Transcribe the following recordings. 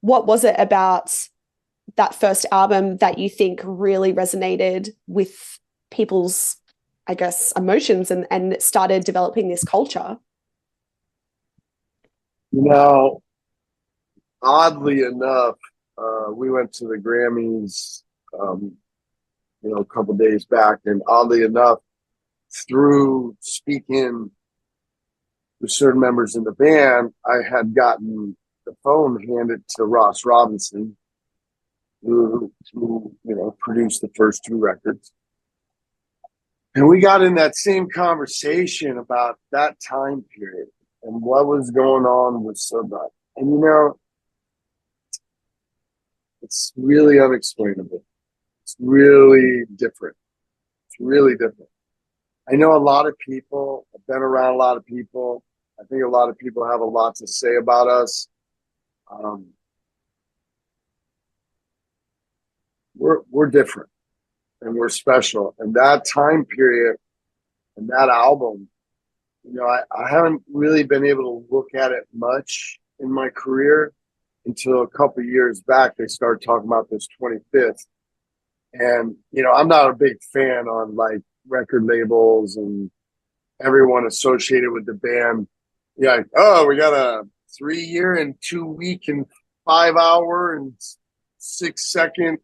what was it about that first album that you think really resonated with people's, I guess, emotions and started developing this culture? You know, oddly enough, we went to the Grammys, a couple of days back, and oddly enough, through speaking with certain members in the band, I had gotten the phone handed to Ross Robinson, who produced the first two records. And we got in that same conversation about that time period and what was going on with Slipknot. And it's really unexplainable. It's really different. It's really different. I know a lot of people. I've been around a lot of people. I think a lot of people have a lot to say about us. We're different and we're special. And that time period and that album, I haven't really been able to look at it much in my career until a couple of years back. They started talking about this 25th. And, I'm not a big fan on like record labels and everyone associated with the band. Yeah, like, oh, we got a 3-year and 2-week and 5-hour and 6-second,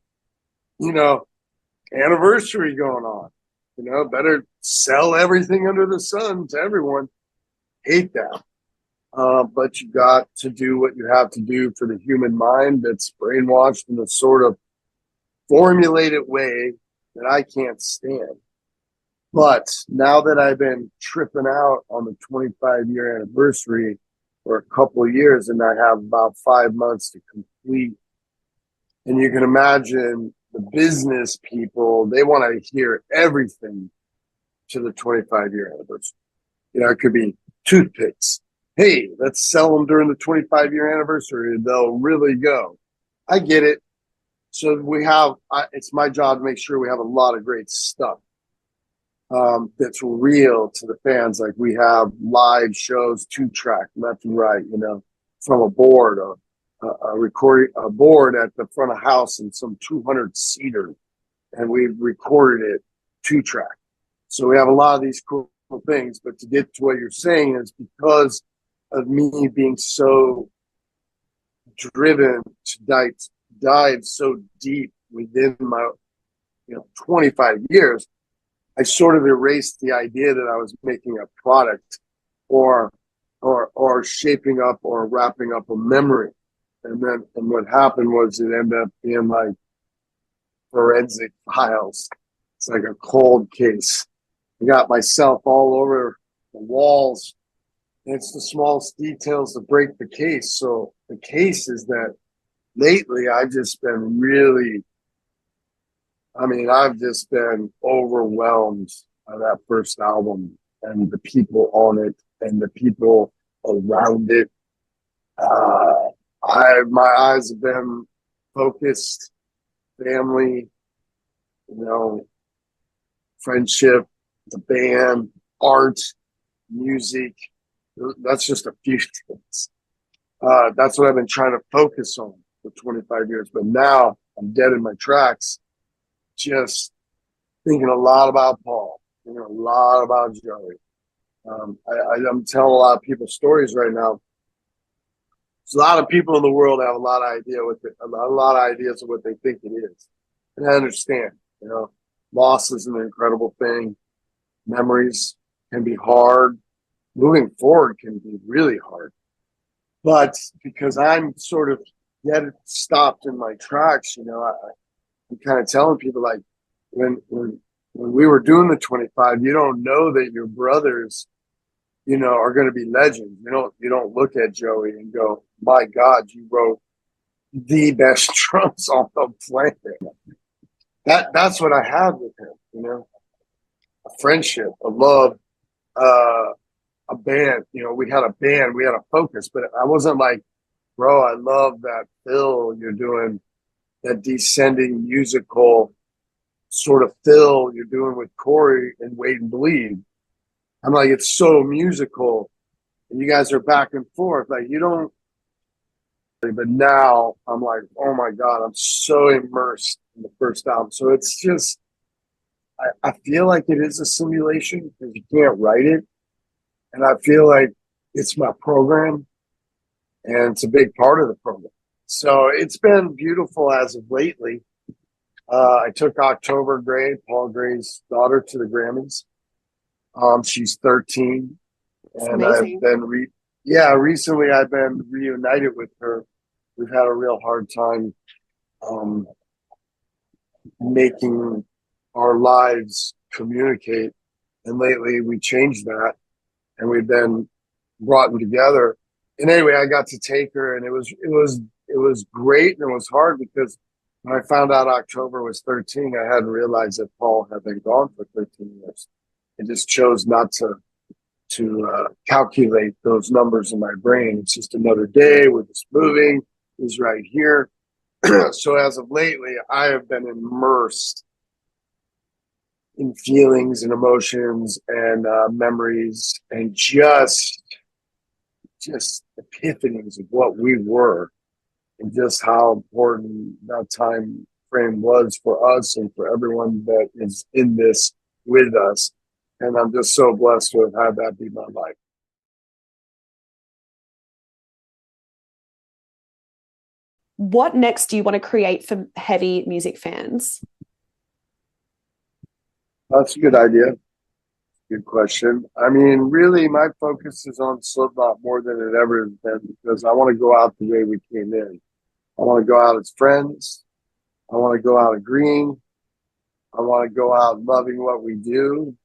anniversary going on. Better sell everything under the sun to everyone. Hate that. But you got to do what you have to do for the human mind that's brainwashed in a sort of formulated way that I can't stand. But now that I've been tripping out on the 25-year anniversary for a couple of years, and I have about 5 months to complete, and you can imagine the business people, they want to hear everything to the 25-year anniversary. It could be toothpicks. Hey, let's sell them during the 25-year anniversary. They'll really go. I get it. So it's my job to make sure we have a lot of great stuff that's real to the fans. Like we have live shows, 2-track, left and right, from a board, a board at the front of house in some 200-seater, and we recorded it 2-track. So we have a lot of these cool things. But to get to what you're saying is because of me being so driven to dive so deep within my 25 years, I sort of erased the idea that I was making a product or shaping up or wrapping up a memory. And what happened was it ended up being like forensic files. It's like a cold case. I got myself all over the walls. And it's the smallest details that break the case. So the case is that lately I've just been I've just been overwhelmed by that first album and the people on it and the people around it. My eyes have been focused, family, friendship, the band, art, music. That's just a few things. That's what I've been trying to focus on for 25 years. But now I'm dead in my tracks, just thinking a lot about Paul, thinking a lot about Joey. I'm telling a lot of people stories right now. There's a lot of people in the world have a lot of ideas of what they think it is. And I understand, loss is an incredible thing. Memories can be hard. Moving forward can be really hard. But because I'm sort of yet stopped in my tracks, I'm kind of telling people like when we were doing the 25, you don't know that your brothers, are going to be legends. You don't look at Joey and go, my God, you wrote the best drums on the planet. That's what I had with him, a friendship, a love, a band. We had a band, we had a focus, but I wasn't like, bro, I love that fill you're doing, that descending musical sort of fill you're doing with Corey and Wait and Bleed. I'm like, it's so musical, and you guys are back and forth. Like, you don't But now I'm like, oh my God, I'm so immersed in the first album. So it's just, I feel like it is a simulation because you can't write it. And I feel like it's my program and it's a big part of the program. So it's been beautiful as of lately. I took October Gray, Paul Gray's daughter, to the Grammys. She's 13. It's And amazing. I've been, recently I've been reunited with her. We've had a real hard time making our lives communicate. And lately we changed that and we've been brought them together. And anyway, I got to take her and it was great. And it was hard because when I found out October was 13, I hadn't realized that Paul had been gone for 13 years. I just chose not to calculate those numbers in my brain. It's just another day. We're just moving. He's right here. So as of lately, I have been immersed in feelings and emotions and memories and just epiphanies of what we were and just how important that time frame was for us and for everyone that is in this with us. And I'm just so blessed to have had that be my life. What next do you want to create for heavy music fans? That's a good idea. Good question. I mean, really, my focus is on Slipknot more than it ever has been because I want to go out the way we came in. I want to go out as friends. I want to go out agreeing. I want to go out loving what we do.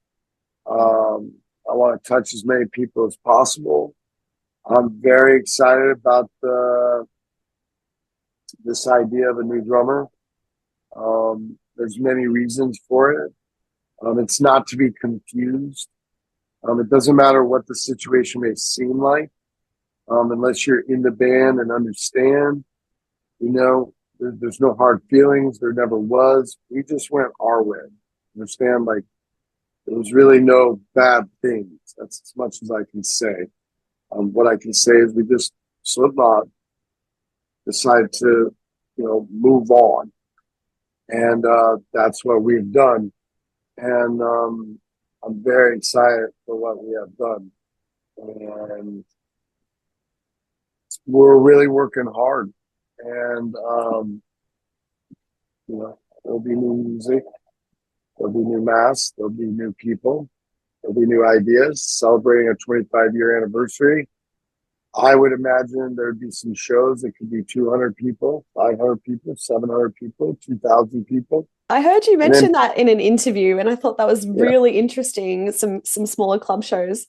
I want to touch as many people as possible. I'm very excited about this idea of a new drummer. There's many reasons for it. It's not to be confused. It doesn't matter what the situation may seem like, unless you're in the band and understand. You know, there's no hard feelings. There never was. We just went our way. Understand? Like, there was really no bad things. That's as much as I can say. What I can say is we just, Slipknot, decided to, move on. And that's what we've done. And I'm very excited for what we have done. And we're really working hard. And, there'll be new music. There'll be new masks. There'll be new people. There'll be new ideas. Celebrating a 25-year anniversary. I would imagine there'd be some shows that could be 200 people, 500 people, 700 people, 2,000 people. I heard you mention that in an interview, and I thought that was really interesting. Some smaller club shows.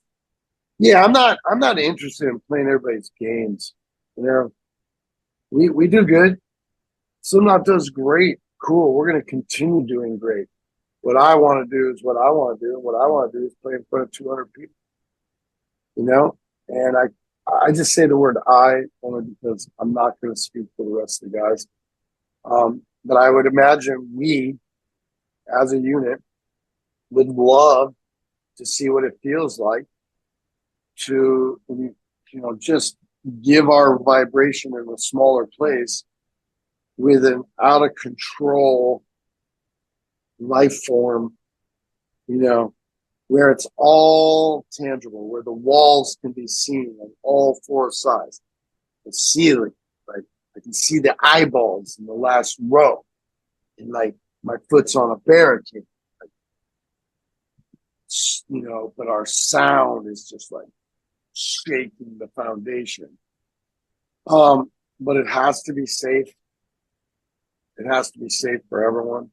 Yeah, I'm not interested in playing everybody's games. We do good. Slipknot does great. Cool. We're going to continue doing great. What I want to do is what I want to do. What I want to do is play in front of 200 people. And I just say the word I only because I'm not going to speak for the rest of the guys. But I would imagine we, as a unit, would love to see what it feels like to, just give our vibration in a smaller place with an out of control life form, where it's all tangible, where the walls can be seen on all four sides, the ceiling, like I can see the eyeballs in the last row, and like my foot's on a barricade, but our sound is just like shaking the foundation. But it has to be safe. It has to be safe for everyone.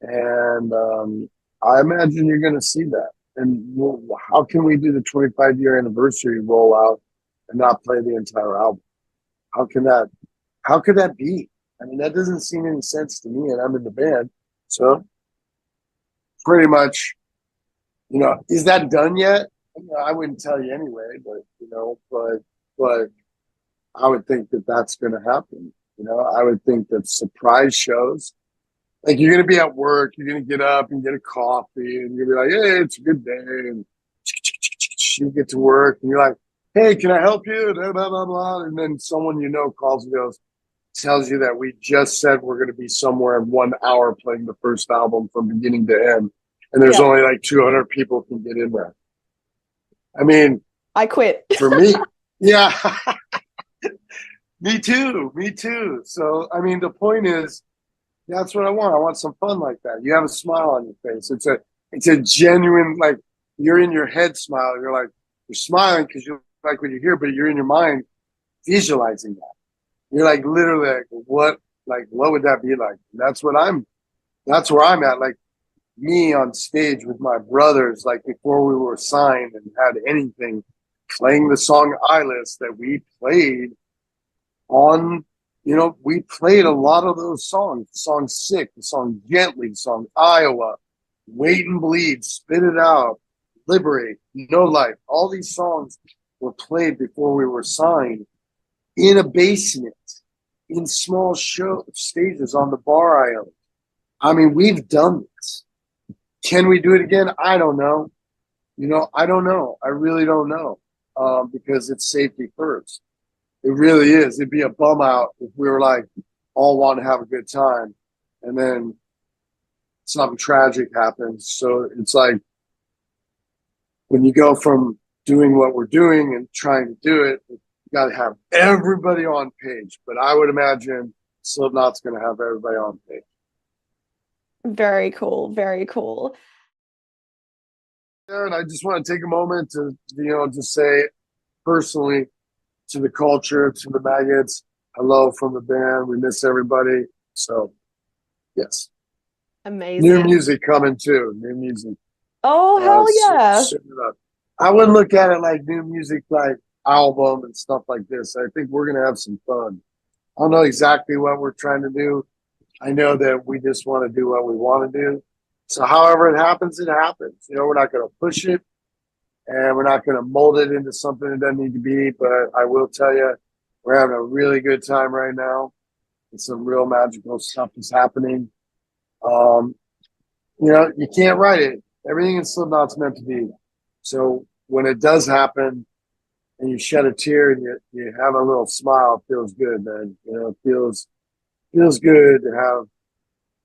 And I imagine you're going to see that. And how can we do the 25-year anniversary rollout and not play the entire album? How could that be? I mean, that doesn't seem any sense to me, and I'm in the band. So pretty much, is that done yet? I wouldn't tell you anyway, but I would think that that's going to happen. I would think that surprise shows, like you're going to be at work, you're going to get up and get a coffee and you're going to be like, hey, it's a good day. And you get to work and you're like, hey, can I help you? Blah, blah, blah, blah. And then someone you know calls and goes, tells you that we just said we're going to be somewhere in 1 hour playing the first album from beginning to end. And there's only like 200 people can get in there. I mean, I quit. For me, yeah. Me too. So, I mean, the point is, that's what I want. I want some fun like that. You have a smile on your face. It's a genuine, like, you're in your head smile. You're smiling because you like what you hear, but you're in your mind visualizing that. You're like literally like, what would that be like? That's where I'm at. Like me on stage with my brothers, like before we were signed and had anything, playing the song Eyeless that we played on, we played a lot of those songs. The song Sick, the song Gently, the song Iowa, Wait and Bleed, Spit It Out, Liberate, No Life. All these songs were played before we were signed in a basement, in small show stages on the bar I own. I mean, we've done this. Can we do it again? I don't know. I don't know. I really don't know, because it's safety first. It really is. It'd be a bum out if we were like all want to have a good time and then something tragic happens. So it's like when you go from doing what we're doing and trying to do it, you got to have everybody on page. But I would imagine Slipknot's going to have everybody on page. Very cool. Very cool. And I just want to take a moment to, just say personally to the culture, to the maggots, hello from the band. We miss everybody. So, yes. Amazing. New music coming too. New music. Oh, hell yeah. I wouldn't look at it like new music, like album and stuff like this. I think we're going to have some fun. I don't know exactly what we're trying to do. I know that we just want to do what we want to do. So however it happens, it happens. We're not going to push it and we're not going to mold it into something it doesn't need to be. But I will tell you, we're having a really good time right now. And some real magical stuff is happening. You can't write it. Everything in Slipknot's meant to be. So when it does happen and you shed a tear and you have a little smile, it feels good, man. It feels good to have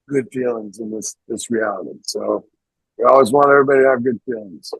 good feelings in this reality. So we always want everybody to have good feelings.